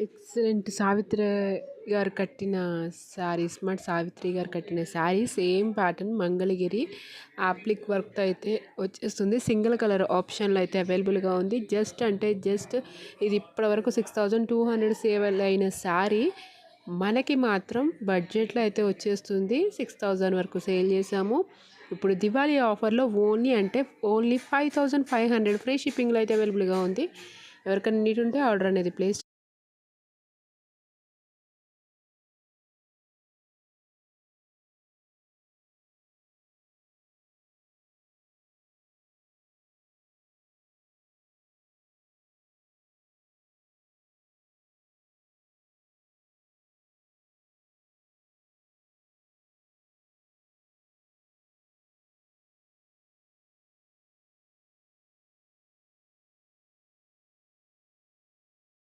Excellent Savitri గారు కట్టిన sari, smart Savitri గారు కట్టిన శారీ సేమ్ ప్యాటర్న్ మంగళగిరి అప్లిక్ వర్క్తో అయితే వచ్చేస్తుంది. సింగిల్ కలర్ ఆప్షన్లో అయితే అవైలబుల్గా ఉంది. జస్ట్ ఇది ఇప్పటివరకు 6200 సేవల్ అయిన శారీ మనకి మాత్రం బడ్జెట్లో అయితే వచ్చేస్తుంది. 6000 వరకు సేల్ చేసాము. ఇప్పుడు దివాళీ ఆఫర్లో ఓన్లీ 5500 ఫ్రీ షిప్పింగ్లో అయితే అవైలబుల్గా ఉంది. ఎవరికైనా నీట్ ఉంటే ఆర్డర్ అనేది ప్లేస్